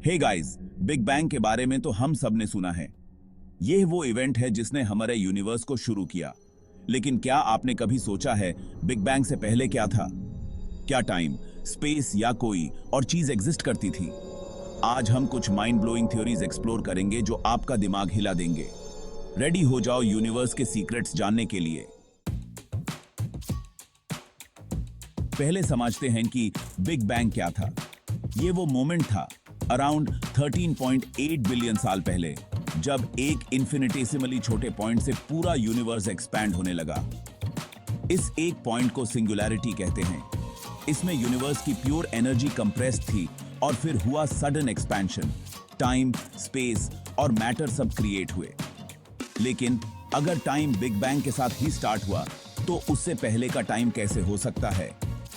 Hey guys, big bang के बारे में तो हम सब ने सुना है। यह वो इवेंट है जिसने हमारे यूनिवर्स को शुरू किया। लेकिन क्या आपने कभी सोचा है बिग बैंग से पहले क्या था? क्या टाइम, स्पेस या कोई और चीज एग्जिस्ट करती थी? आज हम कुछ माइंड ब्लोइंग थ्योरीज एक्सप्लोर करेंगे जो आपका दिमाग हिला देंगे। रेडी हो जाओ यूनिवर्स के सीक्रेट्स जानने के लिए। पहले समझते हैं कि बिग बैंग क्या था। ये वो मोमेंट था अराउंड 13.8 बिलियन साल पहले, जब एक इन्फिनिटेसिमली छोटे पॉइंट से पूरा यूनिवर्स एक्सपैंड होने लगा। इस एक पॉइंट को सिंगुलैरिटी कहते हैं। इसमें यूनिवर्स की प्योर एनर्जी कंप्रेस्ड थी और फिर हुआ सडन एक्सपेंशन। टाइम, स्पेस और मैटर सब क्रिएट हुए। लेकिन अगर टाइम बिग बैंग के साथ ही स्टार्ट हुआ तो उससे पहले का टाइम कैसे हो सकता है?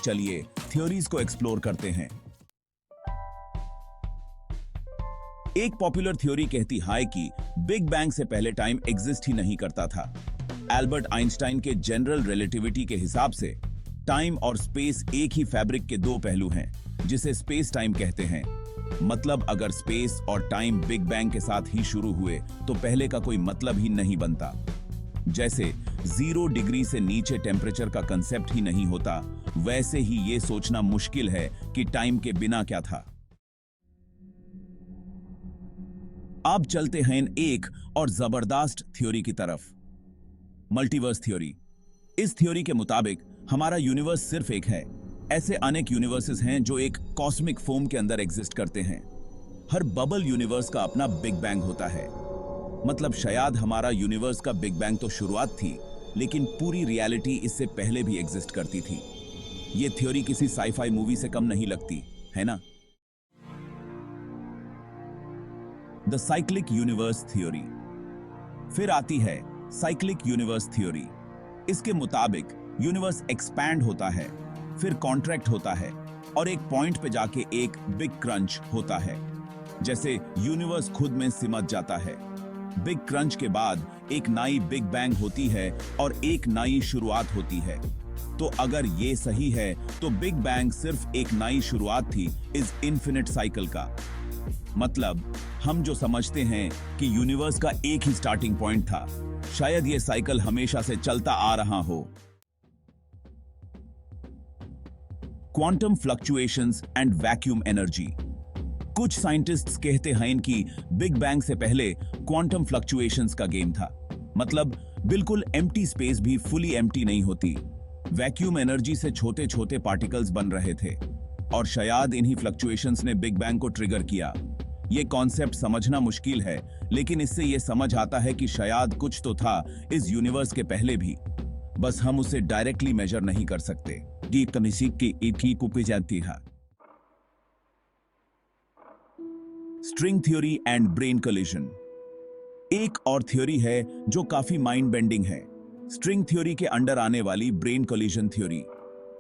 चलिए थ्योरीज को एक्सप्लोर करते हैं। एक पॉपुलर थ्योरी कहती है कि बिग बैंग से पहले टाइम एग्जिस्ट ही नहीं करता था। एल्बर्ट आइंस्टाइन के जनरल रिलेटिविटी के हिसाब से टाइम और स्पेस एक ही फैब्रिक के दो पहलू हैं, जिसे स्पेस टाइम कहते हैं। मतलब अगर स्पेस और टाइम बिग बैंग के साथ ही शुरू हुए तो पहले का कोई मतलब ही नहीं बनता। जैसे 0 डिग्री से नीचे टेम्परेचर का कंसेप्ट ही नहीं होता, वैसे ही ये सोचना मुश्किल है कि टाइम के बिना क्या था। अब चलते हैं एक और जबरदस्त थ्योरी की तरफ, मल्टीवर्स थ्योरी। इस थ्योरी के मुताबिक हमारा यूनिवर्स सिर्फ एक है। ऐसे अनेक यूनिवर्सेस हैं जो एक कॉस्मिक फोम के अंदर एग्जिस्ट करते हैं। हर बबल यूनिवर्स का अपना बिग बैंग होता है। मतलब शायद हमारा यूनिवर्स का बिग बैंग तो शुरुआत थी, लेकिन पूरी रियलिटी इससे पहले भी एग्जिस्ट करती थी। ये थ्योरी किसी साईफाई मूवी से कम नहीं लगती, है ना? The cyclic universe theory. फिर आती है साइक्लिक यूनिवर्स थ्योरी। इसके मुताबिक यूनिवर्स एक्सपैंड होता है, फिर कॉन्ट्रैक्ट होता है और एक पॉइंट पे जाके एक बिग क्रंच होता है। जैसे यूनिवर्स खुद में सिमट जाता है। बिग क्रंच के बाद एक नई बिग बैंग होती है और एक नई शुरुआत होती है। तो अगर ये सही है तो बिग बैंग सिर्फ एक नई शुरुआत थी इस इन्फिनिट साइकिल का। मतलब हम जो समझते हैं कि यूनिवर्स का एक ही स्टार्टिंग पॉइंट था, शायद ये साइकिल हमेशा से चलता आ रहा हो। Quantum fluctuations and vacuum energy. कुछ साइंटिस्ट्स कहते हैं कि बिग बैंग से पहले क्वांटम फ्लक्चुएशंस का गेम था। मतलब बिल्कुल एम्प्टी स्पेस भी फुली एम्प्टी नहीं होती। वैक्यूम एनर्जी से छोटे छोटे पार्टिकल्स बन रहे थे और शायद इन्हीं फ्लक्चुएशंस ने बिग बैंग को ट्रिगर किया। ये कॉन्सेप्ट समझना मुश्किल है, लेकिन इससे यह समझ आता है कि शायद कुछ तो था इस यूनिवर्स के पहले भी, बस हम उसे डायरेक्टली मेजर नहीं कर सकते। String theory and brain collision. एक और थ्योरी है जो काफी माइंड बेंडिंग है, स्ट्रिंग थ्योरी के अंडर आने वाली ब्रेन कोलिजन थ्योरी।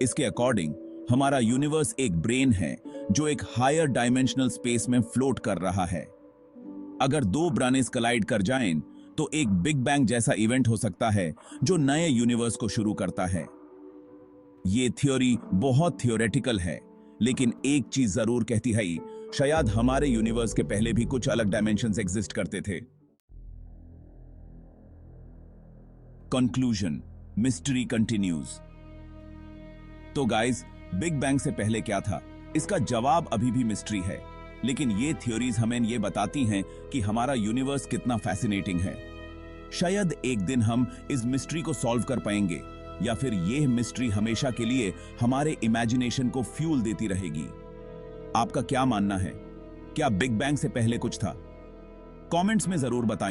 इसके अकॉर्डिंग हमारा यूनिवर्स एक ब्रेन है जो एक हायर डायमेंशनल स्पेस में फ्लोट कर रहा है। अगर दो ब्रेन्स कोलाइड कर जाएं तो एक बिग बैंग जैसा इवेंट हो सकता है जो नए यूनिवर्स को शुरू करता है। ये थ्योरी बहुत थियोरेटिकल है, लेकिन एक चीज जरूर कहती है, शायद हमारे यूनिवर्स के पहले भी कुछ अलग डायमेंशंस एग्जिस्ट करते थे। Conclusion, mystery continues. तो गाइस, बिग बैंग से पहले क्या था, इसका जवाब अभी भी मिस्ट्री है। लेकिन ये थ्योरीज हमें ये बताती हैं कि हमारा यूनिवर्स कितना फैसिनेटिंग है। शायद एक दिन हम इस मिस्ट्री को सॉल्व कर पाएंगे, या फिर यह मिस्ट्री हमेशा के लिए हमारे इमेजिनेशन को फ्यूल देती रहेगी। आपका क्या मानना है? क्या बिग बैंग से पहले कुछ था? कमेंट्स में जरूर बताएं।